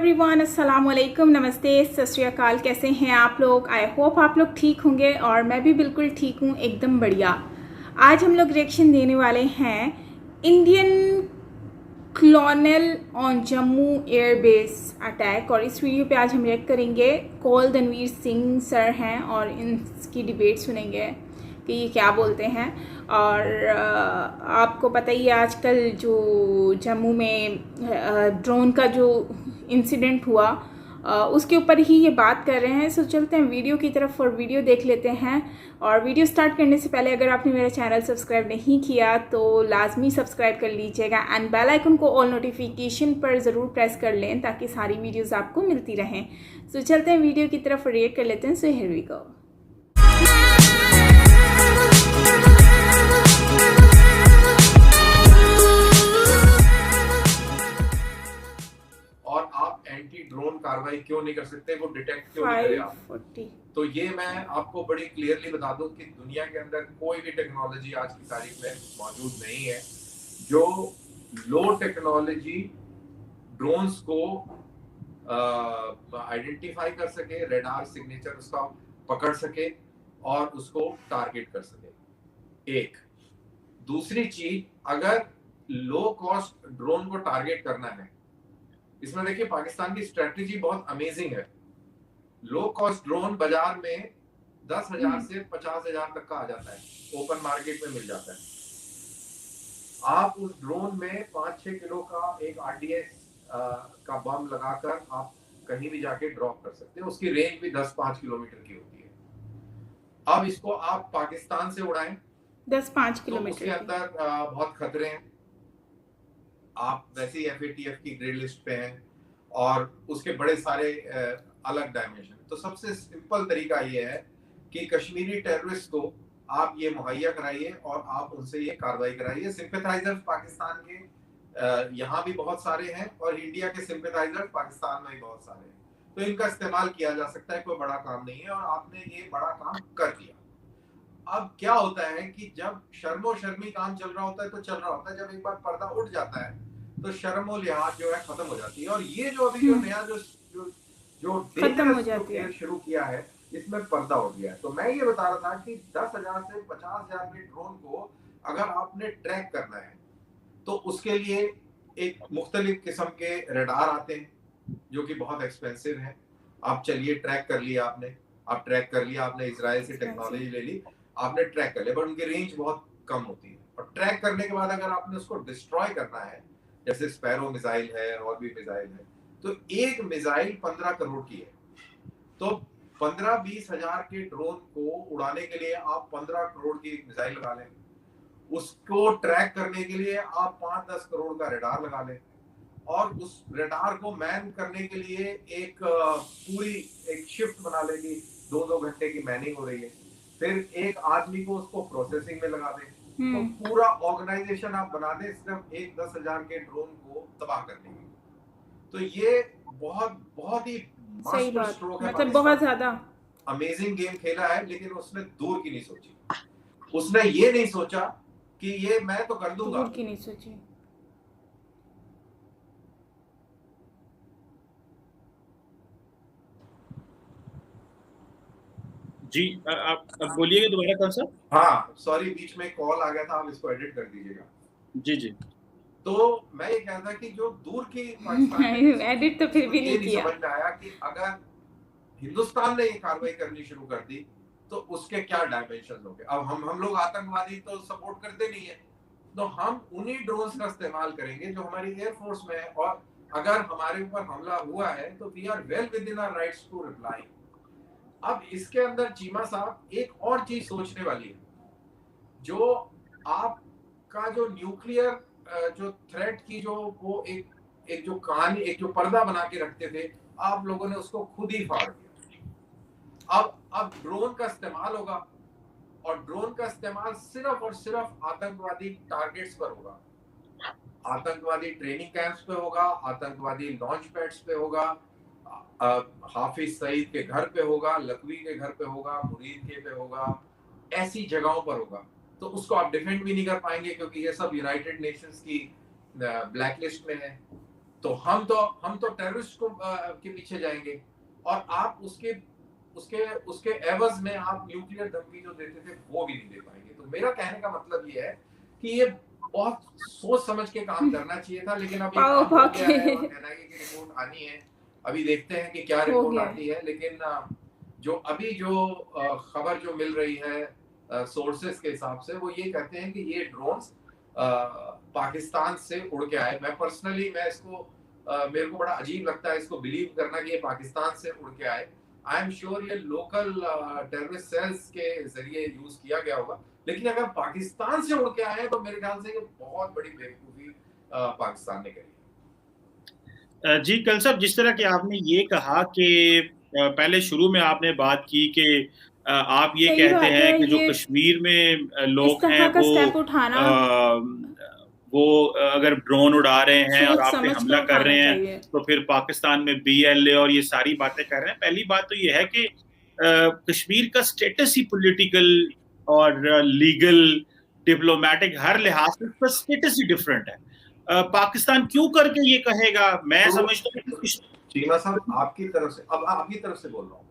Everyone, अस्सलाम वालेकुम, नमस्ते, सत श्री अकाल। कैसे हैं आप लोग? आई होप आप लोग ठीक होंगे और मैं भी बिल्कुल ठीक हूँ, एकदम बढ़िया। आज हम लोग रिएक्शन देने वाले हैं Indian कॉलोनल on Jammu airbase attack, और इस वीडियो पे आज हम रिएक्ट करेंगे। कौल तनवीर सिंह सर हैं और इनकी डिबेट सुनेंगे कि ये क्या बोलते हैं। और आपको पता ही है आजकल जो जम्मू में ड्रोन का जो इंसिडेंट हुआ, उसके ऊपर ही ये बात कर रहे हैं। सो चलते हैं वीडियो की तरफ और वीडियो देख लेते हैं। और वीडियो स्टार्ट करने से पहले अगर आपने मेरा चैनल सब्सक्राइब नहीं किया तो लाजमी सब्सक्राइब कर लीजिएगा एंड बेल आइकन को ऑल नोटिफिकेशन पर ज़रूर प्रेस कर लें ताकि सारी वीडियोस आपको मिलती रहें। सो चलते हैं वीडियो की तरफ, रिएक्ट कर लेते हैं। So here we go. और आप एंटी ड्रोन कार्रवाई क्यों नहीं कर सकते, वो डिटेक्ट क्यों नहीं करे आप? 540। तो ये मैं आपको बड़ी क्लियरली बता दूं कि दुनिया के अंदर कोई भी टेक्नोलॉजी आज की तारीख में मौजूद नहीं है जो लो टेक्नोलॉजी ड्रोन्स को आइडेंटिफाई कर सके, रेडार सिग्नेचर उसका पकड़ सके और उसको टारगेट कर सके। एक दूसरी चीज, अगर लो कॉस्ट ड्रोन को टारगेट करना है, इसमें देखिए पाकिस्तान की स्ट्रेटजी बहुत अमेजिंग है। लो कॉस्ट ड्रोन बाजार में 10,000 से 50,000 तक का आ जाता है, ओपन मार्केट में मिल जाता है। आप उस ड्रोन में 5-6 किलो का एक आरडीएस का बम लगाकर आप कहीं भी जाके ड्रॉप कर सकते हैं। उसकी रेंज भी 10-5 किलोमीटर की होती है। अब इसको आप पाकिस्तान से उड़ाएं 10-5 तो किलोमीटर उसके अंदर बहुत खतरे हैं। आप वैसे ही एफएटीएफ की ग्रे लिस्ट पे हैं और उसके बड़े सारे अलग डायमेंशन। तो सबसे सिंपल तरीका ये है कि कश्मीरी टेररिस्ट को आप ये मुहैया कराइए और आप उनसे ये कार्रवाई कराइए। सिंपैथाइजर्स पाकिस्तान के यहाँ भी बहुत सारे हैं और इंडिया के सिंपैथाइजर्स पाकिस्तान में भी बहुत सारे हैं, तो इनका इस्तेमाल किया जा सकता है। कोई बड़ा काम नहीं है और आपने ये बड़ा काम कर दिया। अब क्या होता है कि जब शर्मो शर्मी काम चल रहा होता है तो चल रहा होता है, जब एक बार पर्दा उठ जाता है तो शर्म और लिहाज जो है खत्म हो जाती है। और ये जो अभी जो नया जो जो जो खत्म हो जाती है, शुरू किया है, इसमें पर्दा हो गया है। तो मैं ये बता रहा था कि 10,000 से 50,000 के ड्रोन को अगर आपने ट्रैक करना है तो उसके लिए एक मुख्तलिफ किस्म के रडार आते हैं जो कि बहुत एक्सपेंसिव हैं। आप चलिए ट्रैक कर लिया आपने, आप ट्रैक कर लिया आपने, इजराइल से टेक्नोलॉजी ले ली, आपने ट्रैक कर लिया, बट उनकी रेंज बहुत कम होती है। और ट्रैक करने के बाद अगर आपने उसको डिस्ट्रॉय करना है, जैसे स्पैरो मिसाइल है और भी मिसाइल है, तो एक मिसाइल 15 करोड़ की है। तो 15-20 हजार के ड्रोन को उड़ाने के लिए आप 15 करोड़ की एक मिसाइल लगा लें। उसको ट्रैक करने के लिए आप 5-10 करोड़ का रडार लगा लें और उस रडार को मैन करने के लिए एक पूरी एक शिफ्ट बना लेगी। 2-2 घंटे की मैनिंग हो रही है। फिर एक आदमी को उसको प्रोसेसिंग में लगा दें, तो पूरा ऑर्गेनाइजेशन आप बना दें सिर्फ एक 10,000 के ड्रोन को तबाह करने के लिए। तो ये बहुत बहुत ही मास्टर स्ट्रोक है। मतलब बहुत ज्यादा अमेजिंग गेम खेला है, लेकिन उसने दूर की नहीं सोची। उसने ये नहीं सोचा कि ये मैं तो कर दूंगा, दूर की नहीं सोची। जी आप अब बोलिएगा दोबारा कौन सा? हाँ सॉरी, बीच में कॉल आ गया था, आप इसको एडिट कर दीजिएगा। जी जी। तो मैं ये कहता कि जो दूर की एडिट तो फिर भी नहीं किया। समझ में आया कि अगर हिंदुस्तान ने ये कार्रवाई करनी शुरू कर दी तो उसके क्या डायमेंशन होंगे। अब हम लोग आतंकवादी तो सपोर्ट करते नहीं है, तो हम उन्हीं ड्रोन्स का इस्तेमाल करेंगे जो हमारी एयरफोर्स में है। और अगर हमारे ऊपर हमला हुआ है तो we are well within our rights to reply. अब इसके अंदर चीमा साहब एक और चीज सोचने वाली है, जो आपका जो न्यूक्लियर जो थ्रेट की जो वो एक जो कहानी, एक जो पर्दा बना के रखते थे, आप लोगों ने उसको खुद ही फाड़ दिया। अब ड्रोन का इस्तेमाल होगा और ड्रोन का इस्तेमाल सिर्फ और सिर्फ आतंकवादी टारगेट्स पर होगा, आतंकवादी ट्रेनिंग कैंप्स पे होगा, आतंकवादी लॉन्च पैड्स पे होगा, हाफिज सईद के घर पे होगा, लखवी के घर पे होगा, मुरीद के पे होगा, ऐसी जगहों पर होगा। तो उसको आप डिफेंड भी नहीं कर पाएंगे क्योंकि ये सब यूनाइटेड नेशंस की ब्लैक लिस्ट में है। तो हम तो टेररिस्ट को के पीछे जाएंगे, और आप उसके उसके उसके एवज में आप न्यूक्लियर धमकी जो देते थे वो भी नहीं दे पाएंगे। तो मेरा कहने का मतलब ये है कि ये बहुत सोच समझ के काम करना चाहिए था, लेकिन अब ये पाओ काम हो गया है और पाके एनआईए की रिपोर्ट आनी है। अभी देखते हैं कि क्या हो रिपोर्ट गया आती है, लेकिन जो अभी जो खबर जो मिल रही है सोर्सेस के हिसाब से, वो ये कहते हैं कि ये ड्रोन्स पाकिस्तान से उड़ के आए। मैं पर्सनली मैं इसको मेरे को बड़ा अजीब लगता है इसको बिलीव करना कि ये पाकिस्तान से उड़ के आए। आई एम श्योर ये लोकल टेररिस्ट सेल्स के जरिए यूज किया गया होगा, लेकिन अगर पाकिस्तान से उड़ के आए तो मेरे ख्याल से ये बहुत बड़ी बेवकूफी पाकिस्तान ने करी है। जी कल साहब, जिस तरह कि आपने ये कहा कि पहले शुरू में आपने बात की कि आप ये सही कहते बात हैं है। कि जो ये कश्मीर में इस लोग हैं तरह का स्टेप उठाना वो अगर ड्रोन उड़ा रहे हैं और सोच आप पे समझ कर हमला कर उठाना रहे हैं चाहिए। तो फिर पाकिस्तान में बीएलए और ये सारी बातें कर रहे हैं। पहली बात तो ये है कि कश्मीर का स्टेटस ही पॉलिटिकल और लीगल डिप्लोमेटिक हर लिहाज से उसका स्टेटस ही डिफरेंट है। पाकिस्तान क्यों करके ये कहेगा? मैं तो समझता हूँ कि चीमा साहब आपकी तरफ से, अब आपकी तरफ से बोल रहा हूँ,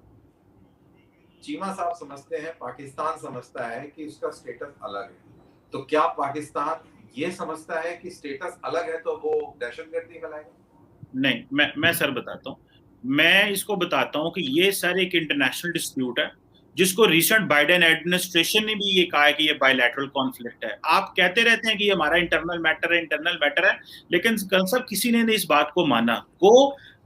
चीमा साहब समझते हैं, पाकिस्तान समझता है कि उसका स्टेटस अलग है, तो क्या पाकिस्तान ये समझता है कि स्टेटस अलग है तो वो दहशतगर्दी फैलाएगा? नहीं, मैं सर बताता हूँ। मैं इसको बताता हूँ कि ये सर एक इंटरनेशनल डिस्प्यूट है जिसको रिसेंट बाइडेन एडमिनिस्ट्रेशन ने भी ये कहा है कि ये बायलैटरल कॉन्फ्लिक्ट है। आप कहते रहते हैं कि ये हमारा इंटरनल मैटर है, लेकिन कल सब किसी ने इस बात को माना।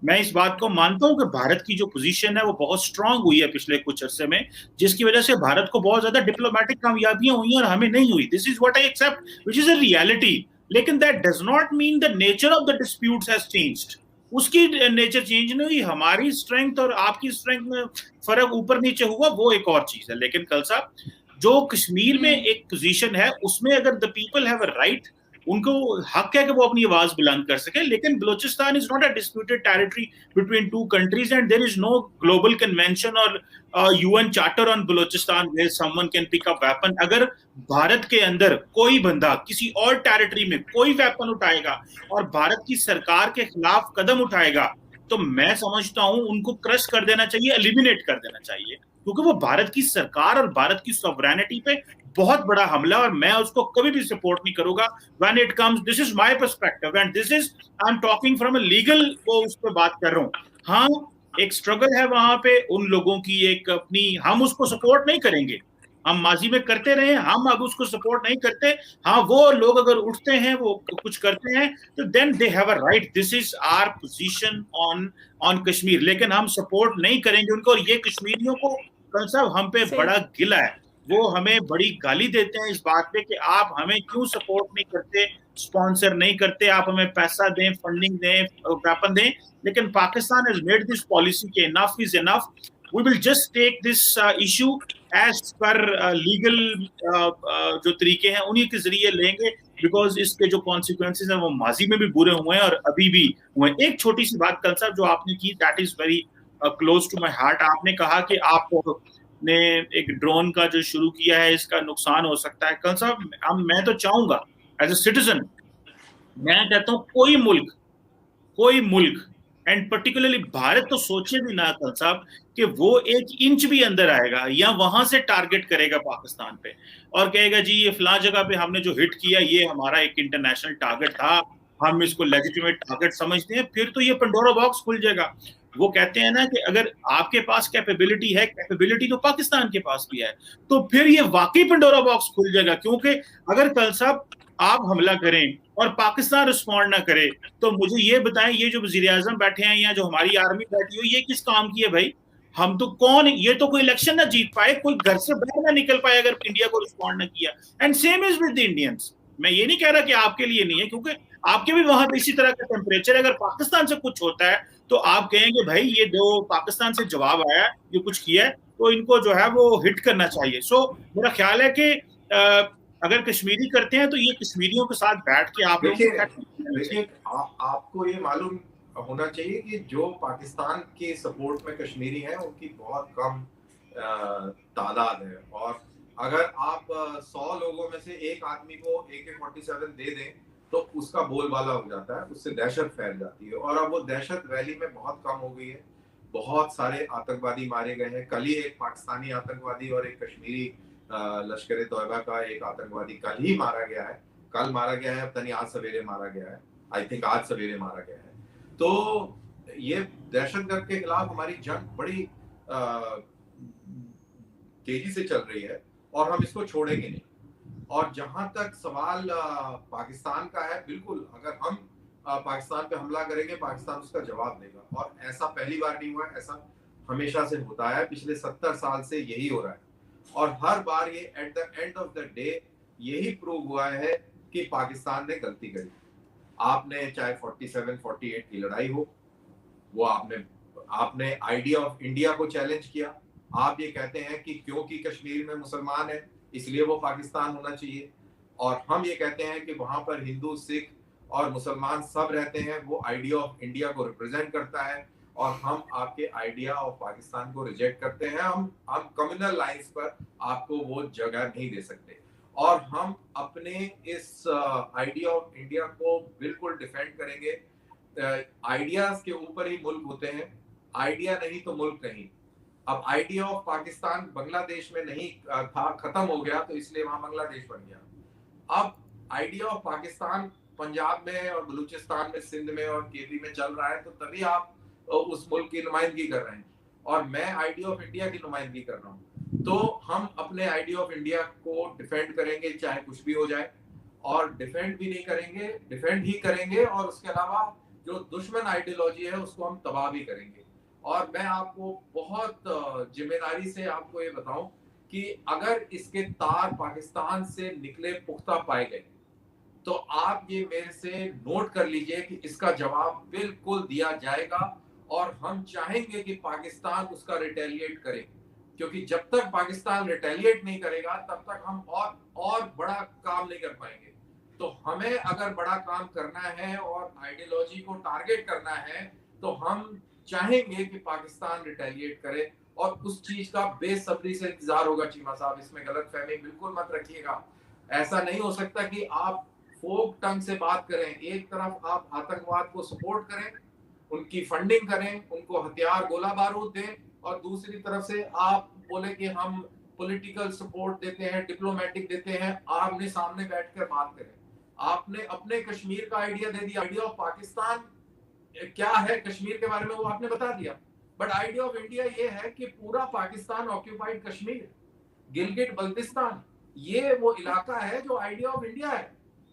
मैं इस बात को मानता हूं कि भारत की जो पोजीशन है वो बहुत स्ट्रांग हुई है पिछले कुछ अरसे में, जिसकी वजह से भारत को बहुत ज्यादा डिप्लोमेटिक कामयाबियां हुई और हमें नहीं हुई। This is what I accept, which is a reality. लेकिन that does not mean the nature of the disputes has changed. उसकी नेचर चेंज नहीं हुई, हमारी स्ट्रेंथ और आपकी स्ट्रेंथ में फर्क ऊपर नीचे हुआ वो एक और चीज है। लेकिन कल साहब, जो कश्मीर में एक पोजीशन है उसमें अगर the people have a right, उनको हक है कि वो अपनी आवाज बुलंद कर सके। लेकिन Balochistan is not a disputed territory between two countries and there is no global convention और UN charter on Balochistan where someone can pick up weapon. अगर भारत के अंदर कोई बंदा किसी और टेरिटरी में कोई वेपन उठाएगा और भारत की सरकार के खिलाफ कदम उठाएगा तो मैं समझता हूं उनको क्रश कर देना चाहिए, एलिमिनेट कर देना चाहिए, क्योंकि वो भारत की सरकार और भारत की सॉवरेनिटी पे बहुत बड़ा हमला, और मैं उसको कभी भी सपोर्ट नहीं करूंगा when it comes. This is my perspective and this is, I am talking from a legal वो उस पर बात कर रहा हूं। हाँ, एक स्ट्रगल है वहां पे उन लोगों की, एक अपनी, हम उसको सपोर्ट नहीं करेंगे, हम माजी में करते रहे, हम अब उसको सपोर्ट नहीं करते। हाँ, वो लोग अगर उठते हैं, वो कुछ करते हैं, तो then they have a right. This is our position on on Kashmir, लेकिन हम सपोर्ट नहीं करेंगे उनको। और ये कश्मीरियों को कल साहब हम पे सही बड़ा गिला है, वो हमें बड़ी गाली देते हैं इस बात पे कि आप हमें क्यों सपोर्ट नहीं करते, स्पॉन्सर नहीं करते, आप हमें पैसा दें, फंडिंग दें, वेपन दें। लेकिन Pakistan has made this policy के enough is enough, we will just take this issue as per legal जो तरीके हैं उन्हीं के जरिए लेंगे, बिकॉज इसके जो कॉन्सिक्वेंसेज हैं वो माजी में भी बुरे हुए हैं और अभी भी हुए। एक छोटी सी बात कल साहब जो आपने की, that is very close to my heart. आपने कहा कि आप ने एक ड्रोन का जो शुरू किया है इसका नुकसान हो सकता है। कल साहब, मैं तो चाहूंगा एज ए सिटीजन, मैं कहता हूं कोई मुल्क एंड पर्टिकुलरली भारत तो सोचे भी ना कल साहब कि वो 1 इंच भी अंदर आएगा या वहां से टारगेट करेगा पाकिस्तान पे और कहेगा जी ये फला जगह पे हमने जो हिट किया ये हमारा एक इंटरनेशनल टारगेट था, हम इसको लेजिटिमेट टारगेट समझते हैं, फिर तो ये पंडोरा बॉक्स खुल जाएगा। वो कहते हैं ना कि अगर आपके पास कैपेबिलिटी है, कैपेबिलिटी तो पाकिस्तान के पास भी है, तो फिर ये वाकई पंडोरा बॉक्स खुल जाएगा। क्योंकि अगर कल साहब आप हमला करें और पाकिस्तान रिस्पॉन्ड ना करे तो मुझे ये बताएं, ये जो वजीर आजम बैठे हैं या जो हमारी आर्मी बैठी हो, ये किस काम की है भाई? हम तो कौन, ये तो कोई इलेक्शन ना जीत पाए, कोई घर से बाहर ना निकल पाए अगर इंडिया को रिस्पॉन्ड ना किया। And same is with the Indians. मैं ये नहीं कह रहा कि आपके लिए नहीं है, क्योंकि आपके भी वहां पे इसी तरह का टेम्परेचर है। अगर पाकिस्तान से कुछ होता है तो आप कहेंगे भाई ये जो पाकिस्तान से जवाब आया, ये कुछ किया है, तो इनको जो है वो हिट करना चाहिए। सो मेरा ख्याल है कि अगर कश्मीरी करते हैं तो ये कश्मीरियों के साथ बैठ के आप लोगों को देखिए आपको ये मालूम होना चाहिए कि जो पाकिस्तान के सपोर्ट में कश्मीरी हैं उनकी बहुत कम तादाद है, और अगर आप 100 लोगों में से एक आदमी को AK-47 दे दें तो उसका बोलबाला हो जाता है, उससे दहशत फैल जाती है। और अब वो दहशत वैली में बहुत कम हो गई है। बहुत सारे आतंकवादी मारे गए हैं। कल ही एक पाकिस्तानी आतंकवादी और एक कश्मीरी लश्कर तौयबा का एक आतंकवादी कल ही मारा गया है। कल मारा गया है, पता नहीं आज सवेरे मारा गया है। आई थिंक आज सवेरे मारा गया है। तो ये दहशतगर्द के खिलाफ हमारी जंग बड़ी तेजी से चल रही है और हम इसको छोड़ेंगे नहीं। और जहां तक सवाल पाकिस्तान का है, बिल्कुल अगर हम पाकिस्तान पे हमला करेंगे, पाकिस्तान उसका जवाब देगा। और ऐसा पहली बार नहीं हुआ है, ऐसा हमेशा से होता है, पिछले 70 साल से यही हो रहा है। और हर बार ये at the end of the day यही प्रूव हुआ है कि पाकिस्तान ने गलती करी। आपने चाहे 47-48 की लड़ाई हो, वो आपने आइडिया ऑफ इंडिया को चैलेंज किया। आप ये कहते हैं कि क्योंकि कश्मीर में मुसलमान है इसलिए वो पाकिस्तान होना चाहिए, और हम ये कहते हैं कि वहां पर हिंदू, सिख और मुसलमान सब रहते हैं, वो आइडिया ऑफ इंडिया को रिप्रेजेंट करता है। और हम आपके आइडिया ऑफ पाकिस्तान को रिजेक्ट करते हैं। हम कम्युनल लाइंस पर आपको वो जगह नहीं दे सकते। और हम अपने इस आइडिया ऑफ इंडिया को बिल्कुल डिफेंड करेंगे। आइडियाज के ऊपर ही मुल्क होते हैं, आइडिया नहीं तो मुल्क नहीं। अब आइडिया ऑफ पाकिस्तान बांग्लादेश में नहीं था, खत्म हो गया, तो इसलिए वहां बांग्लादेश बन गया। अब आइडिया ऑफ पाकिस्तान पंजाब में और बलूचिस्तान में, सिंध में और केपी में चल रहा है, तो तभी आप उस मुल्क की नुमाइंदगी कर रहे हैं और मैं आइडिया ऑफ इंडिया की नुमाइंदगी कर रहा हूँ। तो हम अपने आइडिया ऑफ इंडिया को डिफेंड करेंगे चाहे कुछ भी हो जाए, और डिफेंड भी नहीं करेंगे, डिफेंड ही करेंगे। और उसके अलावा जो दुश्मन आइडियोलॉजी है उसको हम तबाह भी करेंगे। और मैं आपको बहुत जिम्मेदारी से आपको ये बताऊं कि अगर इसके तार पाकिस्तान से निकले पुख्ता पाए गए तो आप ये मेरे से नोट कर लीजिए कि इसका जवाब बिल्कुल दिया जाएगा। और हम चाहेंगे कि पाकिस्तान उसका रिटेलिएट करे, क्योंकि जब तक पाकिस्तान रिटेलिएट नहीं करेगा तब तक हम और बड़ा काम नहीं कर पाएंगे। तो हमें अगर बड़ा काम करना है और आइडियोलॉजी को टारगेट करना है तो हम चाहेंगे कि पाकिस्तान रिटेलिएट करे, और उस चीज का बेसब्री से इंतजार होगा। चीमा साहब, इसमें गलतफहमी बिल्कुल मत रखिएगा। ऐसा नहीं हो सकता कि आप फोक टंग से बात करें, एक तरफ आप आतंकवाद को सपोर्ट करें, उनकी फंडिंग करें, उनको हथियार गोला बारूद दें, और दूसरी तरफ से आप बोले कि हम पॉलिटिकल सपोर्ट देते हैं, डिप्लोमेटिक देते हैं। आमने सामने बैठकर बात करें। आपने अपने कश्मीर का आइडिया दे दिया, आइडिया ऑफ पाकिस्तान क्या है कश्मीर के बारे में वो आपने बता दिया, बट आइडिया ऑफ इंडिया ये है कि पूरा पाकिस्तान ऑक्यूपाइड कश्मीर, गिलगिट बल्तिस्तान, ये वो इलाका है जो आइडिया ऑफ इंडिया है,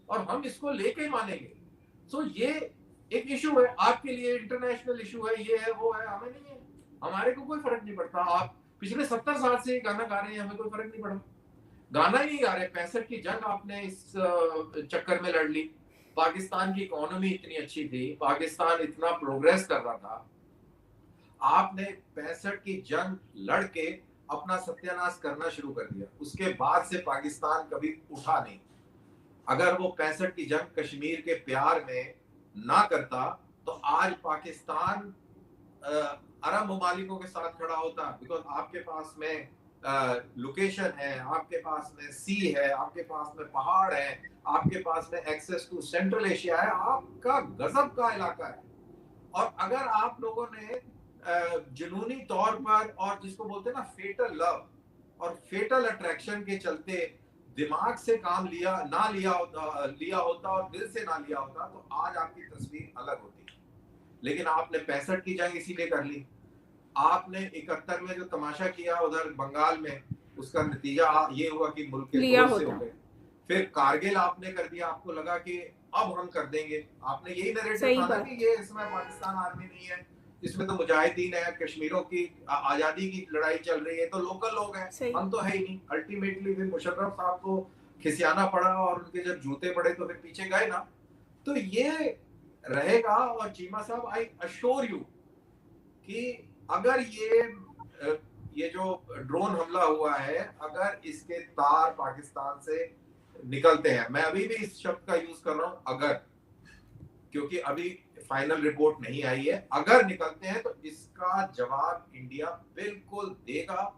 और हम इसको लेके ही मानेंगे। सो ये एक इशू है आपके लिए, इंटरनेशनल इशू है, ये है वो है, हमें नहीं है, हमारे को कोई फर्क नहीं पड़ता। आप पिछले 70 साल से ये गाना गा रहे हैं, हमें कोई फर्क नहीं पड़ा, गाना ही नहीं गा रहे। 65 की जंग आपने इस चक्कर में लड़ ली। पाकिस्तान की इकोनॉमी इतनी अच्छी थी, पाकिस्तान इतना प्रोग्रेस कर रहा था, आपने 65 की जंग लड़ के अपना सत्यानाश करना शुरू कर दिया। उसके बाद से पाकिस्तान कभी उठा नहीं। अगर वो 65 की जंग कश्मीर के प्यार में ना करता तो आज पाकिस्तान अरब ममालिकों के साथ खड़ा होता, बिकॉज आपके पास में लोकेशन है, आपके पास में सी है, आपके पास में पहाड़ है, आपके पास में एक्सेस टू सेंट्रल एशिया है, आपका गजब का इलाका है। और अगर आप लोगों ने जुनूनी तौर पर, और जिसको बोलते हैं ना फेटल लव और फेटल अट्रैक्शन के चलते दिमाग से काम लिया होता और दिल से ना लिया होता, तो आज आपकी तस्वीर अलग होती। लेकिन आपने 65 की जंग इसीलिए कर ली। आपने 71 में जो तमाशा किया उधर बंगाल में, उसका नतीजा ये हुआ कि मुल्क के दो से हो गए। फिर कारगिल आपने कर दिया, आपको लगा कि अब हम कर देंगे। आपने यही नैरेटिव था ना कि ये इसमें पाकिस्तान आर्मी नहीं है, इसमें तो मुजाहिदीन है, कश्मीरों की आजादी की लड़ाई चल रही है, तो लोकल लोग हैं, हम तो है ही नहीं। अल्टीमेटली फिर मुशर्रफ साहब को खिसियाना पड़ा और उनके जब जूते पड़े तो फिर पीछे गए ना। तो ये रहेगा। और चीमा साहब, आई अश्योर यू कि अगर ये जो ड्रोन हमला हुआ है, अगर इसके तार पाकिस्तान से निकलते हैं, मैं अभी भी इस शब्द का यूज कर रहा हूं अगर, क्योंकि अभी फाइनल रिपोर्ट नहीं आई है, अगर निकलते हैं तो इसका जवाब इंडिया बिल्कुल देगा।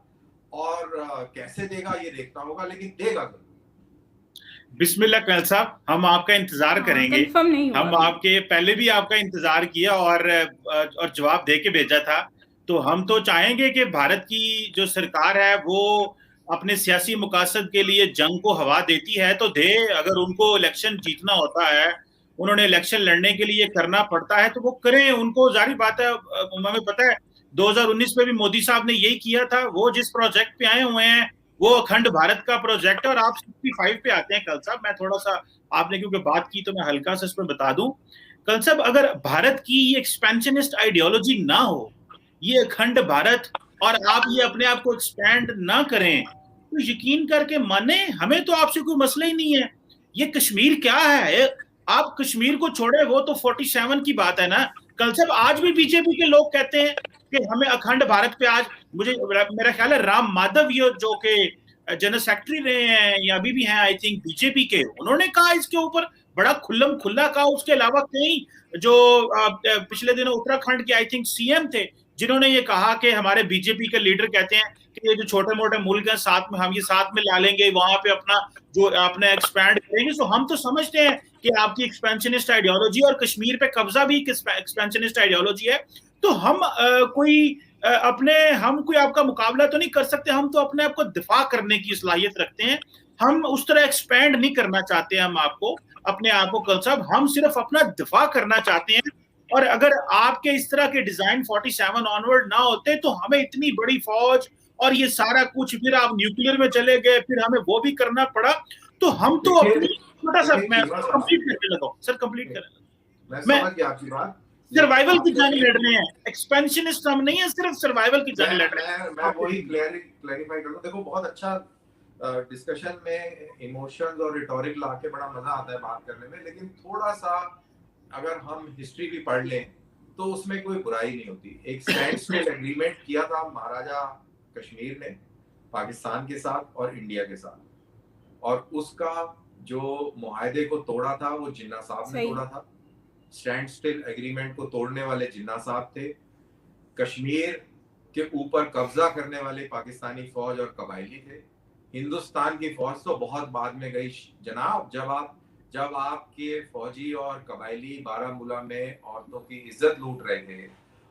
और कैसे देगा ये देखना होगा, लेकिन देगा जरूर। बिस्मिल्लाह कल साहब, हम आपका इंतजार करेंगे। कंफर्म नहीं हुआ हम अभी। आपके पहले भी आपका इंतजार किया और जवाब दे के भेजा था। तो हम तो चाहेंगे कि भारत की जो सरकार है वो अपने सियासी मकासद के लिए जंग को हवा देती है तो दे। अगर उनको इलेक्शन जीतना होता है, उन्होंने इलेक्शन लड़ने के लिए करना पड़ता है तो वो करें। उनको जारी बात है, हमें पता है 2019 में भी मोदी साहब ने यही किया था। वो जिस प्रोजेक्ट पे आए हुए हैं वो अखंड भारत का प्रोजेक्ट है। और आप 65 पे आते हैं कल साहब, मैं थोड़ा सा, आपने क्योंकि बात की तो मैं हल्का सा इसमें बता दूं। कल साहब, अगर भारत की ये एक्सपेंशनिस्ट आइडियोलॉजी ना हो, ये अखंड भारत, और आप ये अपने आप को एक्सपैंड ना करें, तो यकीन करके माने, हमें तो आपसे कोई मसला ही नहीं है। ये कश्मीर क्या है, आप कश्मीर को छोड़े, वो तो 47 की बात है ना। कल साहब, आज भी बीजेपी के लोग कहते हैं कि हमें अखंड भारत पे, आज मुझे मेरा ख्याल है राम माधव ये जो के जनरल सेक्रेटरी रहे हैं या अभी भी हैं आई थिंक बीजेपी के, उन्होंने कहा इसके ऊपर बड़ा खुल्लम खुल्ला कहा। उसके अलावा कई जो पिछले दिनों उत्तराखंड के आई थिंक सीएम थे, जिन्होंने ये कहा कि हमारे बीजेपी के लीडर कहते हैं कि ये जो छोटे मोटे मुल्क हैं साथ में, हम ये साथ में ला लेंगे, वहां पे अपना जो अपने एक्सपैंड करेंगे। तो हम तो समझते हैं कि आपकी एक्सपेंशनिस्ट आइडियोलॉजी और कश्मीर पे कब्जा भी एक्सपेंशनिस्ट आइडियोलॉजी है। तो हम हम कोई आपका मुकाबला तो नहीं कर सकते, हम तो अपने आप को दिफा करने की सलाहियत रखते हैं। हम उस तरह एक्सपैंड नहीं करना चाहते, हम आपको अपने आप को कल साहब, हम सिर्फ अपना दिफा करना चाहते हैं। और अगर आपके इस तरह के डिजाइन 47 ऑनवर्ड ना होते तो हमें इतनी बड़ी फौज और ये सारा कुछ, फिर आप न्यूक्लियर में चले गए, फिर हमें वो भी करना पड़ा। तो हम तो अपनी छोटा सा, मैं कंप्लीट करने लगा सर, कंप्लीट करने, मैं आपकी बात सर्वाइवल की जंग लड़ रहे हैं, एक्सपेंशनिस्ट हम नहीं है, सिर्फ सर्वाइवल की जंग लड़ रहे हैं। मैं वही क्लैरिफाई कर दूं। देखो, बहुत अच्छा डिस्कशन में इमोशंस और रिटोरिक लाके बड़ा मजा आता है बात करने में, लेकिन थोड़ा सा अगर हम हिस्ट्री भी पढ़ लें तो उसमें कोई बुराई नहीं होती। एक स्टैंड स्टिल एग्रीमेंट किया था महाराजा कश्मीर ने पाकिस्तान के साथ और इंडिया के साथ, और उसका जो मुआहदे को तोड़ा था वो जिन्ना साहब ने तोड़ा था। स्टैंड स्टिल एग्रीमेंट को तोड़ने वाले जिन्ना साहब थे। कश्मीर के ऊपर कब्जा करने वाले पाकिस्तानी फौज और कबायली थे। हिंदुस्तान की फौज तो बहुत बाद में गई जनाब, जब आपके फौजी और कबायली बारामूला में औरतों की इज्जत लूट रहे थे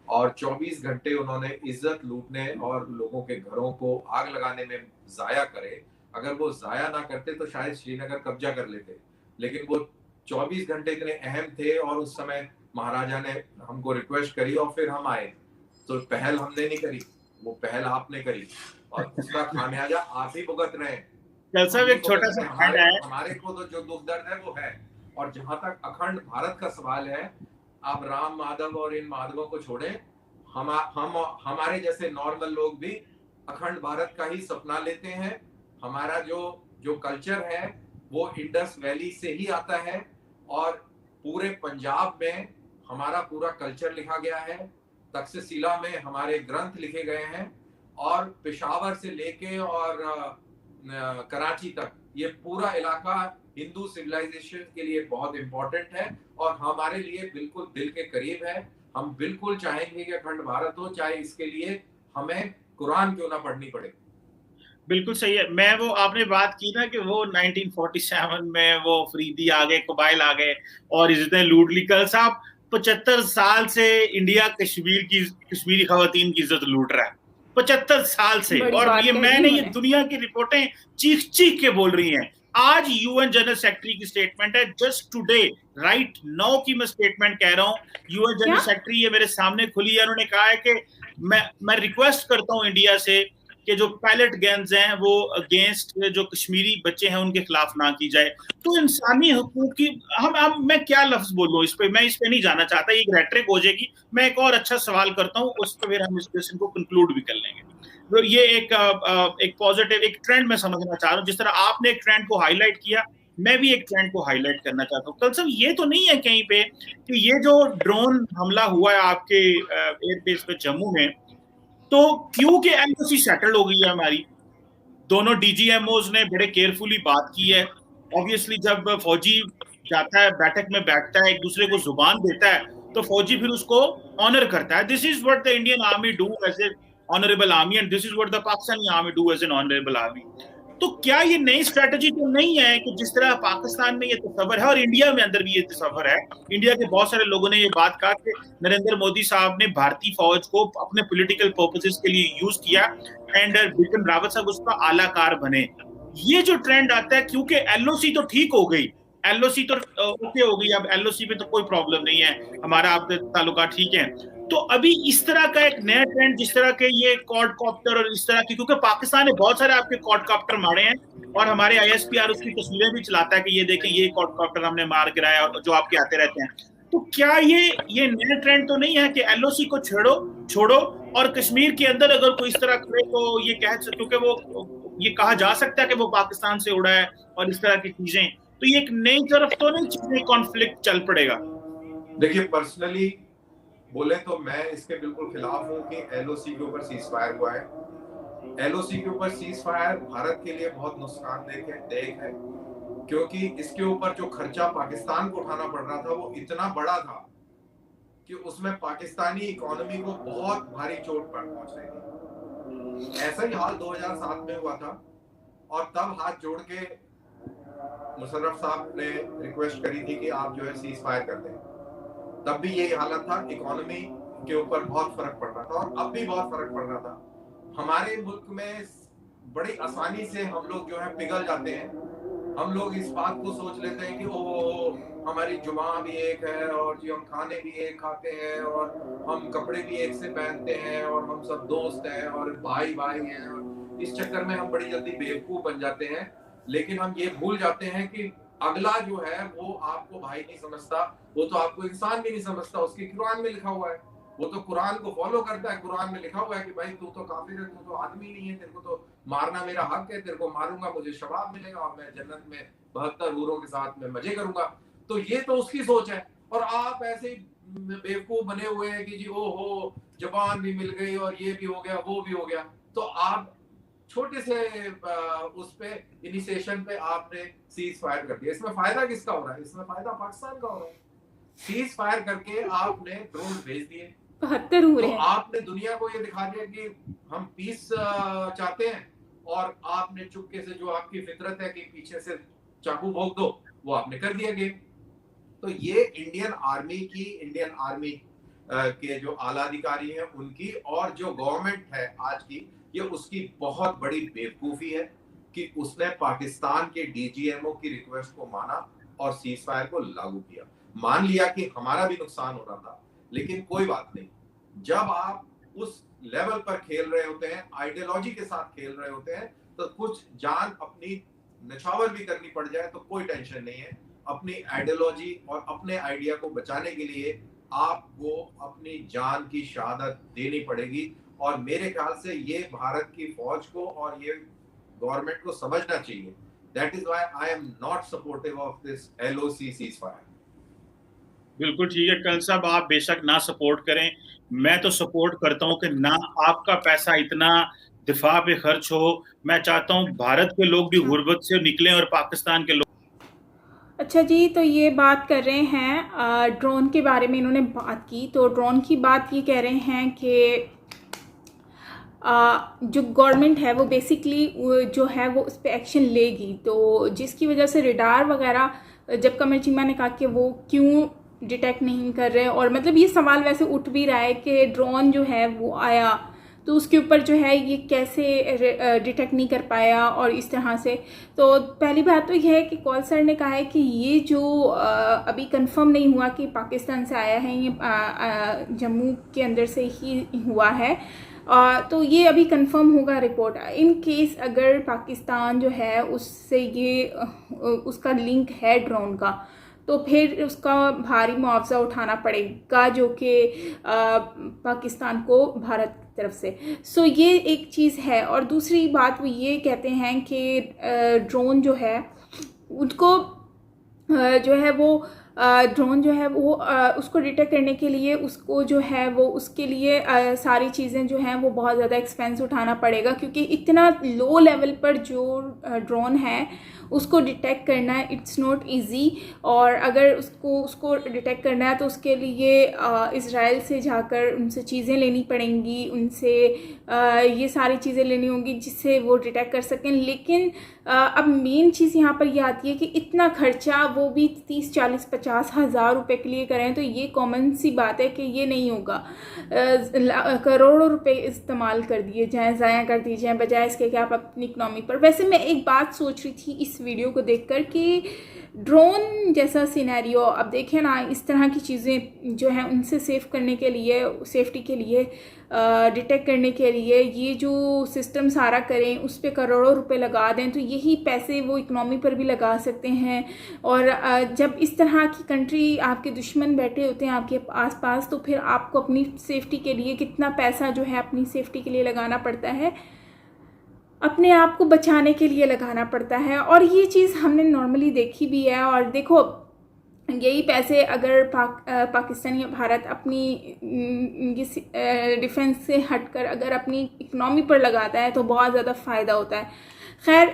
और 24 घंटे उन्होंने इज्जत लूटने और लोगों के घरों को आग लगाने में जाया करे। अगर वो जाया ना करते तो शायद श्रीनगर कब्जा कर लेते, लेकिन वो 24 घंटे इतने अहम थे और उस समय महाराजा ने हमको रिक्वेस्ट करी और फिर हम आए। तो पहल हमने नहीं करी, वो पहल आपने करी और उसका खामियाजा आप ही भुगत रहे हैं। एक छोटा सा हमारे को तो जो दुख दर्द है वो है। और जहां तक अखंड भारत का सवाल है, आप राम माधव और इन माधवों को छोड़े, हम हमारे जैसे नॉर्मल लोग भी अखंड भारत का ही सपना लेते हैं। हमारा जो कल्चर है वो इंडस वैली से ही आता है और पूरे पंजाब में हमारा पूरा कल्चर लिखा गया है। तक्षशिला में हमारे ग्रंथ लिखे गए हैं और पेशावर से लेके और कराची तक ये पूरा इलाका हिंदू सिविलाइजेशन के लिए बहुत इंपॉर्टेंट है और हमारे लिए बिल्कुल दिल के करीब है। हम बिल्कुल चाहेंगे कि अखंड भारत हो, चाहे इसके लिए हमें कुरान क्यों ना पढ़नी पड़े। बिल्कुल सही है। मैं वो आपने बात की ना कि वो 1947 में वो फरीदी आ गए, कबाइल आ गए और इज्जतें लूट ली। कल साहब 75 साल से इंडिया कश्मीरी खवातीन की इज्जत लूट रहा है, 75 साल से। और ये मैं नहीं, ये दुनिया की रिपोर्टें चीख चीख के बोल रही हैं। आज यूएन जनरल सेक्रेटरी की स्टेटमेंट है, जस्ट टुडे राइट नाउ की मैं स्टेटमेंट कह रहा हूँ। यूएन जनरल सेक्रेटरी ये मेरे सामने खुली है, उन्होंने कहा है कि मैं रिक्वेस्ट करता हूँ इंडिया से कि जो पैलेट गन्स हैं वो अगेंस्ट जो कश्मीरी बच्चे हैं उनके खिलाफ ना की जाए। तो इंसानी हकूक की मैं क्या लफ्ज बोलूं इस पे, मैं इस पे नहीं जाना चाहता, ये रेटरिक हो जाएगी। मैं एक और अच्छा सवाल करता हूँ, उस पर फिर हम इस क्वेश्चन को कंक्लूड भी कर लेंगे। तो ये एक पॉजिटिव एक ट्रेंड मैं समझना चाह रहा हूँ। जिस तरह आपने एक ट्रेंड को हाईलाइट किया, मैं भी एक ट्रेंड को हाईलाइट करना चाहता हूँ। कल साहब ये तो नहीं है कहीं पे कि ये जो ड्रोन हमला हुआ है आपके एयरबेस पे जम्मू में, तो क्यों के एम्बेसी सेटल हो गई है हमारी, दोनों डीजीएमओज ने बड़े केयरफुली बात की है। ऑब्वियसली जब फौजी जाता है, बैठक में बैठता है, एक दूसरे को जुबान देता है, तो फौजी फिर उसको ऑनर करता है। This is what the Indian army do as a honourable army and this is what the Pakistani army do as an honourable army. तो क्या ये नई स्ट्रेटजी तो नहीं है कि जिस तरह पाकिस्तान में ये तस्वर है और इंडिया में अंदर भी ये तस्वर है, इंडिया के बहुत सारे लोगों ने ये बात कहा कि नरेंद्र मोदी साहब ने भारतीय फौज को अपने पॉलिटिकल पर्पसेस के लिए यूज किया एंड बिपिन रावत साहब उसका आलाकार बने। ये जो ट्रेंड आता है, क्योंकि एलओसी तो ठीक हो गई, एलओसी तो ओके हो गई, अब एलओसी पे तो कोई प्रॉब्लम नहीं है, हमारा आपके ताल्लुका ठीक है, तो अभी इस तरह का एक नया ट्रेंड, जिस तरह के ये क्वाड कॉप्टर और इस तरह की, क्योंकि पाकिस्तान ने बहुत सारे आपके क्वाड कॉप्टर मारे हैं और हमारे आईएसपीआर उसकी तस्वीरें भी चलाता है कि ये देखें ये क्वाड कॉप्टर हमने मार गिराया, और जो आपके आते रहते हैं। तो क्या ये नया ट्रेंड तो नहीं है कि एलओसी को छोड़ो और कश्मीर के अंदर अगर कोई इस तरह करे तो ये कह सकते, क्योंकि वो ये कहा जा सकता है कि वो पाकिस्तान से उड़ा है और इस तरह की चीजें, तो ये एक नई तरफ तो नहीं चीजें कॉन्फ्लिक्ट चल पड़ेगा? देखिए, पर्सनली बोले तो मैं इसके बिल्कुल खिलाफ हूं कि एलओसी के ऊपर सीज फायर हुआ है। एलओसी के ऊपर सीज फायर भारत के लिए बहुत नुकसानदेह है, क्योंकि इसके ऊपर जो खर्चा पाकिस्तान को उठाना पड़ रहा था वो इतना बड़ा था कि उसमें पाकिस्तानी इकोनॉमी को बहुत भारी चोट पहुंच रही थी। ऐसा ही हाल 2007 में हुआ था और तब हाथ जोड़ के मुशर्रफ साहब ने रिक्वेस्ट करी थी कि आप जो है सीज फायर कर दें। तब भी यही हालत था, इकोनॉमी के ऊपर बहुत फर्क पड़ रहा था और अब भी बहुत फर्क पड़ रहा था। हमारे मुल्क में बड़ी आसानी से हम लोग जो है पिघल जाते हैं। हम लोग इस बात को सोच लेते हैं कि ओ हमारी जुबान भी एक है और जी हम खाने भी एक खाते हैं और हम कपड़े भी एक से पहनते हैं और हम सब दोस्त हैं और भाई भाई हैं, और इस चक्कर में हम बड़ी जल्दी बेवकूफ बन जाते हैं। लेकिन हम ये भूल जाते हैं कि अगला जो है वो आपको भाई नहीं समझता, वो तो आपको इंसान भी नहीं समझता। उसके कुरान में लिखा हुआ है, वो तो कुरान को फॉलो करता है। कुरान में लिखा हुआ है कि भाई तू तो काफिर है, तू तो आदमी नहीं है, तेरे को तो मारना मेरा हक है, तेरे को मारूंगा मुझे शबाब मिलेगा और मैं जन्नत में 72 हूरों के साथ में मजे करूंगा। तो ये तो उसकी सोच है और आप ऐसे बेवकूफ बने हुए हैं कि जी ओ हो जबान भी मिल गई और ये भी हो गया वो भी हो गया। तो आप छोटे से उस पे इनिशिएशन पे आपने सीज फायर कर दिया। इसमें फायदा किसका हो रहा है? इसमें फायदा पाकिस्तान का हो रहा है। सीज फायर करके आपने ड्रोन भेज दिए, 72 हो रहे हैं। तो आपने दुनिया को ये दिखा दिया कि हम पीस चाहते हैं, और आपने चुपके से जो आपकी फितरत है कि पीछे से चाकू भोंक दो, वो आपने कर दिया गेम। तो ये इंडियन आर्मी के जो आला अधिकारी हैं उनकी और जो गवर्नमेंट है आज की, ये उसकी बहुत बड़ी बेवकूफी है कि उसने पाकिस्तान के डीजीएमओ की रिक्वेस्ट को माना और सीज फायर को लागू किया। मान लिया कि हमारा भी नुकसान हो रहा था, लेकिन कोई बात नहीं। जब आप उस लेवल पर खेल रहे होते हैं, आइडियोलॉजी के साथ खेल रहे होते हैं, तो कुछ जान अपनी नछावर भी करनी पड़ जाए तो कोई टेंशन नहीं है। अपनी आइडियोलॉजी और अपने आइडिया को बचाने के लिए आपको अपनी जान की शहादत देनी पड़ेगी। और मेरे ख्याल से ये भारत की फौज को और ये गवर्नमेंट को समझना चाहिए। That is why I am not supportive of this LOC cease fire. बिल्कुल ठीक है कर्नल साहब, आप बेशक ना सपोर्ट करें, मैं तो सपोर्ट करता हूं कि ना आपका पैसा इतना दिफा पे खर्च हो। मैं चाहता हूं भारत के लोग भी गुर्बत से निकलें और पाकिस्तान के लोग। अच्छा जी, तो ये बात कर रहे हैं ड्रोन के बारे में इन्होंने बात की। तो ड्रोन की बात ये कह रहे हैं कि जो गवर्नमेंट है वो बेसिकली जो है वो उस पर एक्शन लेगी। तो जिसकी वजह से रडार वगैरह जब कमर चीमा ने कहा कि वो क्यों डिटेक्ट नहीं कर रहे, और मतलब ये सवाल वैसे उठ भी रहा है कि ड्रोन जो है वो आया तो उसके ऊपर जो है ये कैसे डिटेक्ट नहीं कर पाया और इस तरह से। तो पहली बात तो यह है कि कौल सर ने कहा है कि ये जो अभी कंफर्म नहीं हुआ कि पाकिस्तान से आया है, ये जम्मू के अंदर से ही हुआ है। तो ये अभी कंफर्म होगा रिपोर्ट। इन केस अगर पाकिस्तान जो है उससे ये उसका लिंक है ड्रोन का, तो फिर उसका भारी मुआवजा उठाना पड़ेगा जो कि पाकिस्तान को भारत की तरफ से। सो ये एक चीज़ है। और दूसरी बात वो ये कहते हैं कि ड्रोन जो है उनको जो है वो ड्रोन जो है वो उसको डिटेक्ट करने के लिए उसको जो है वो उसके लिए सारी चीज़ें जो हैं वो बहुत ज़्यादा एक्सपेंस उठाना पड़ेगा, क्योंकि इतना लो लेवल पर जो ड्रोन है उसको डिटेक्ट करना है इट्स नॉट इजी। और अगर उसको डिटेक्ट करना है तो उसके लिए इज़राइल से जाकर उनसे चीज़ें लेनी पड़ेंगी, उनसे ये सारी चीज़ें लेनी होंगी जिससे वो डिटेक्ट कर सकें। लेकिन अब मेन चीज़ यहाँ पर ये आती है कि इतना खर्चा वो भी 30, 40, 50 हज़ार रुपये के लिए करें तो ये कॉमन सी बात है कि ये नहीं होगा। करोड़ों रुपए इस्तेमाल कर दिए जाएँ, ज़ाया कर दिए जाएँ, बजाय इसके कि आप अपनी इकनॉमी पर। वैसे मैं एक बात सोच रही थी इस वीडियो को देखकर कि ड्रोन जैसा सिनेरियो, अब देखें ना, इस तरह की चीज़ें जो हैं उनसे सेफ करने के लिए, सेफ्टी के लिए, डिटेक्ट करने के लिए ये जो सिस्टम सारा करें, उस पर करोड़ों रुपए लगा दें तो यही पैसे वो इकनॉमी पर भी लगा सकते हैं। और जब इस तरह की कंट्री, आपके दुश्मन बैठे होते हैं आपके आसपास, तो फिर आपको अपनी सेफ्टी के लिए कितना पैसा जो है अपनी सेफ्टी के लिए लगाना पड़ता है, अपने आप को बचाने के लिए लगाना पड़ता है। और ये चीज़ हमने नॉर्मली देखी भी है। और देखो, यही पैसे अगर पाकिस्तान या भारत अपनी डिफेंस से हटकर अगर अपनी इकनॉमी पर लगाता है तो बहुत ज़्यादा फ़ायदा होता है। खैर,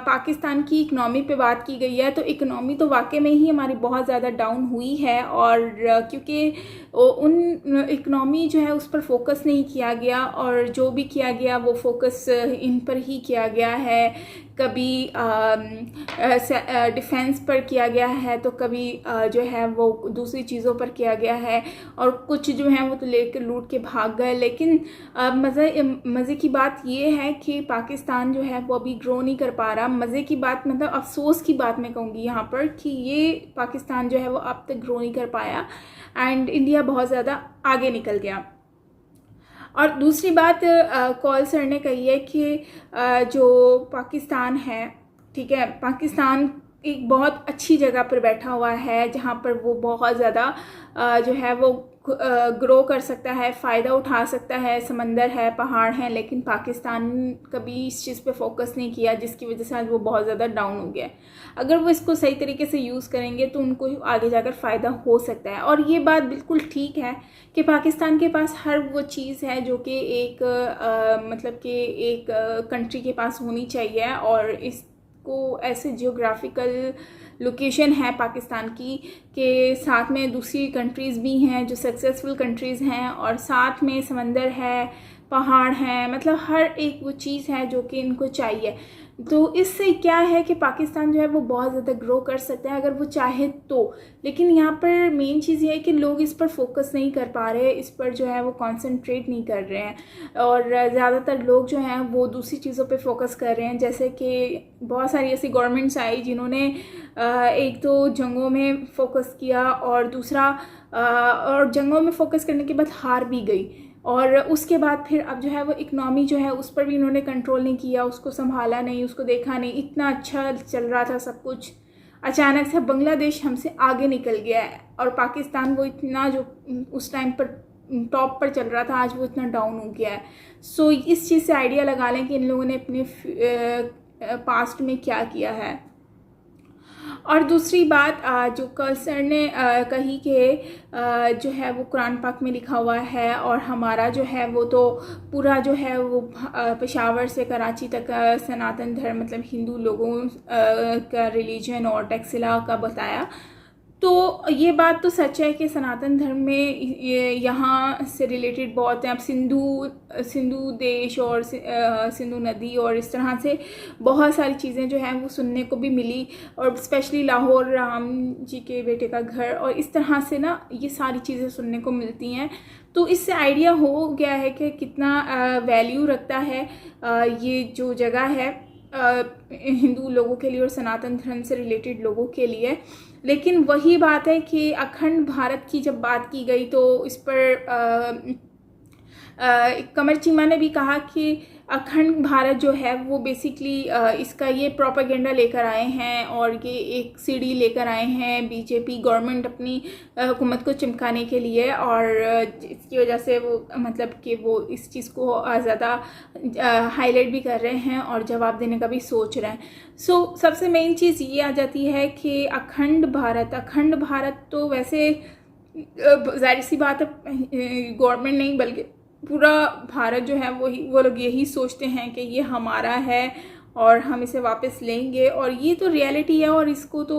पाकिस्तान की इकनॉमी पे बात की गई है तो इकनॉमी तो वाकई में ही हमारी बहुत ज़्यादा डाउन हुई है। और क्योंकि उन इकनॉमी जो है उस पर फोकस नहीं किया गया, और जो भी किया गया वो फोकस इन पर ही किया गया है। कभी डिफेंस पर किया गया है तो कभी जो है वो दूसरी चीज़ों पर किया गया है, और कुछ जो है वो तो लेकर लूट के भाग गए। लेकिन मज़े की बात ये है कि पाकिस्तान जो है वो अभी ग्रो नहीं कर पा रहा। मज़े की बात, मतलब अफसोस की बात मैं कहूँगी यहाँ पर कि ये पाकिस्तान जो है वो अब तक ग्रो नहीं कर पाया एंड इंडिया बहुत ज़्यादा आगे निकल गया। और दूसरी बात कॉल सर ने कही है कि जो पाकिस्तान है, ठीक है, पाकिस्तान एक बहुत अच्छी जगह पर बैठा हुआ है जहाँ पर वो बहुत ज़्यादा जो है वो ग्रो कर सकता है, फ़ायदा उठा सकता है। समंदर है, पहाड़ हैं, लेकिन पाकिस्तान कभी इस चीज़ पे फोकस नहीं किया, जिसकी वजह से आज वो बहुत ज़्यादा डाउन हो गया। अगर वो इसको सही तरीके से यूज़ करेंगे तो उनको आगे जाकर फ़ायदा हो सकता है। और ये बात बिल्कुल ठीक है कि पाकिस्तान के पास हर वो चीज़ है जो कि एक मतलब कि एक कंट्री के पास होनी चाहिए। और इसको ऐसे जियोग्राफिकल लोकेशन है पाकिस्तान की के साथ में दूसरी कंट्रीज़ भी हैं जो सक्सेसफुल कंट्रीज़ हैं, और साथ में समंदर है, पहाड़ हैं, मतलब हर एक वो चीज़ है जो कि इनको चाहिए। तो इससे क्या है कि पाकिस्तान जो है वो बहुत ज़्यादा ग्रो कर सकता है अगर वो चाहे तो। लेकिन यहाँ पर मेन चीज़ ये है कि लोग इस पर फोकस नहीं कर पा रहे, इस पर जो है वो कंसंट्रेट नहीं कर रहे हैं, और ज़्यादातर लोग जो हैं वो दूसरी चीज़ों पे फोकस कर रहे हैं। जैसे कि बहुत सारी ऐसी गवर्नमेंट्स आई जिन्होंने एक तो जंगों में फ़ोकस किया, और दूसरा और जंगों में फ़ोकस करने के बाद हार भी गई, और उसके बाद फिर अब जो है वो इकनॉमी जो है उस पर भी इन्होंने कंट्रोल नहीं किया, उसको संभाला नहीं, उसको देखा नहीं। इतना अच्छा चल रहा था सब कुछ, अचानक से बांग्लादेश हमसे आगे निकल गया है, और पाकिस्तान वो इतना जो उस टाइम पर टॉप पर चल रहा था आज वो इतना डाउन हो गया है। सो इस चीज़ से आइडिया लगा लें कि इन लोगों ने अपने पास्ट में क्या किया है। और दूसरी बात जो कल सर ने कही कि जो है वो कुरान पाक में लिखा हुआ है, और हमारा जो है वो तो पूरा जो है वो पेशावर से कराची तक सनातन धर्म, मतलब हिंदू लोगों का रिलीजन और टैक्सिला का बताया। तो ये बात तो सच है कि सनातन धर्म में यहाँ से रिलेटेड बहुत हैं। अब सिंधु देश और सिंधु नदी और इस तरह से बहुत सारी चीज़ें जो हैं वो सुनने को भी मिली, और स्पेशली लाहौर राम जी के बेटे का घर, और इस तरह से ना ये सारी चीज़ें सुनने को मिलती हैं। तो इससे आइडिया हो गया है कि कितना वैल्यू रखता है ये जो जगह है हिंदू लोगों के लिए और सनातन धर्म से रिलेटेड लोगों के लिए। लेकिन वही बात है कि अखंड भारत की जब बात की गई तो इस पर कमर चीमा ने भी कहा कि अखंड भारत जो है वो बेसिकली इसका ये प्रोपेगेंडा लेकर आए हैं, और ये एक सीढ़ी लेकर आए हैं बीजेपी गवर्नमेंट अपनी हुकूमत को चिमकाने के लिए, और इसकी वजह से वो मतलब कि वो इस चीज़ को ज़्यादा हाईलाइट भी कर रहे हैं और जवाब देने का भी सोच रहे हैं। सो सबसे मेन चीज़ ये आ जाती है कि अखंड भारत तो वैसे जाहिर सी बात है गवर्नमेंट नहीं बल्कि पूरा भारत जो है वो लोग यही सोचते हैं कि ये हमारा है, और हम इसे वापस लेंगे, और ये तो रियलिटी है। और इसको तो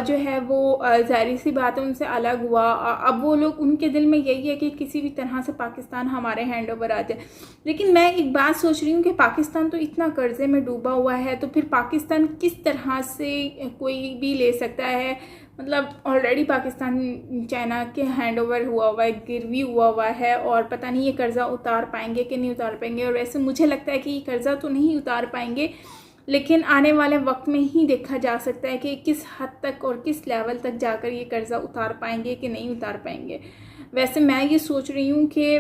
जो है वो ज़ाहिर सी बात है उनसे अलग हुआ। अब वो लोग, उनके दिल में यही है कि किसी भी तरह से पाकिस्तान हमारे हैंड ओवर आ जाए। लेकिन मैं एक बात सोच रही हूँ कि पाकिस्तान तो इतना कर्जे में डूबा हुआ है, तो फिर पाकिस्तान किस तरह से कोई भी ले सकता है? मतलब ऑलरेडी पाकिस्तान चाइना के हैंड ओवर हुआ है, गिरवी हुआ है, और पता नहीं ये कर्ज़ा उतार पाएंगे कि नहीं उतार पाएंगे। और वैसे मुझे लगता है कि ये कर्ज़ा तो नहीं उतार पाएंगे, लेकिन आने वाले वक्त में ही देखा जा सकता है कि किस हद तक और किस लेवल तक जाकर ये कर्ज़ा उतार पाएंगे कि नहीं उतार पाएंगे। वैसे मैं ये सोच रही हूँ कि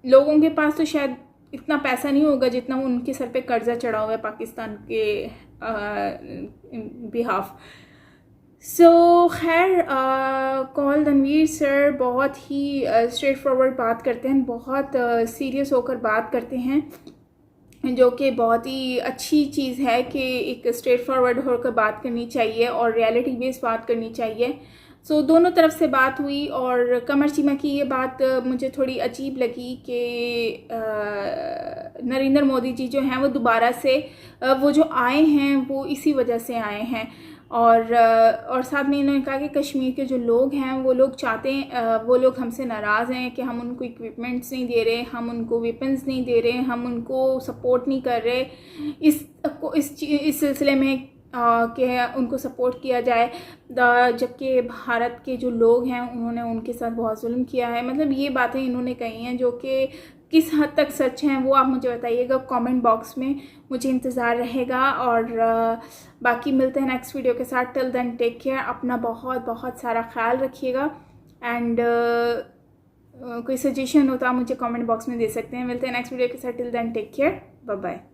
लोगों के पास तो शायद इतना पैसा नहीं होगा जितना उनके सर पे कर्ज़ा चढ़ा हुआ है पाकिस्तान के बिहाफ। सो खैर, कॉल तनवीर सर बहुत ही स्ट्रेट फॉरवर्ड बात करते हैं, बहुत सीरियस होकर बात करते हैं, जो कि बहुत ही अच्छी चीज़ है कि एक स्ट्रेट फॉरवर्ड होकर बात करनी चाहिए और रियलिटी बेस्ड बात करनी चाहिए। सो दोनों तरफ से बात हुई, और कमर चीमा की ये बात मुझे थोड़ी अजीब लगी कि नरेंद्र मोदी जी जो हैं वो दोबारा से वो जो आए हैं वो इसी वजह से आए हैं। और साथ में इन्होंने कहा कि कश्मीर के जो लोग हैं वो लोग चाहते हैं, वो लोग हमसे नाराज़ हैं कि हम उनको इक्विपमेंट्स नहीं दे रहे, हम उनको वेपन्स नहीं दे रहे, हम उनको सपोर्ट नहीं कर रहे इस सिलसिले में कि उनको सपोर्ट किया जाए, जबकि भारत के जो लोग हैं उन्होंने उनके साथ बहुत जुल्म किया है। मतलब ये बातें इन्होंने कही हैं जो कि किस हद तक सच हैं वो आप मुझे बताइएगा कमेंट बॉक्स में, मुझे इंतज़ार रहेगा। और बाकी मिलते हैं नेक्स्ट वीडियो के साथ। टिल देन टेक केयर, अपना बहुत बहुत सारा ख्याल रखिएगा। एंड कोई सजेशन हो तो आप मुझे कमेंट बॉक्स में दे सकते हैं। मिलते हैं नेक्स्ट वीडियो के साथ। Till then take care, bye bye.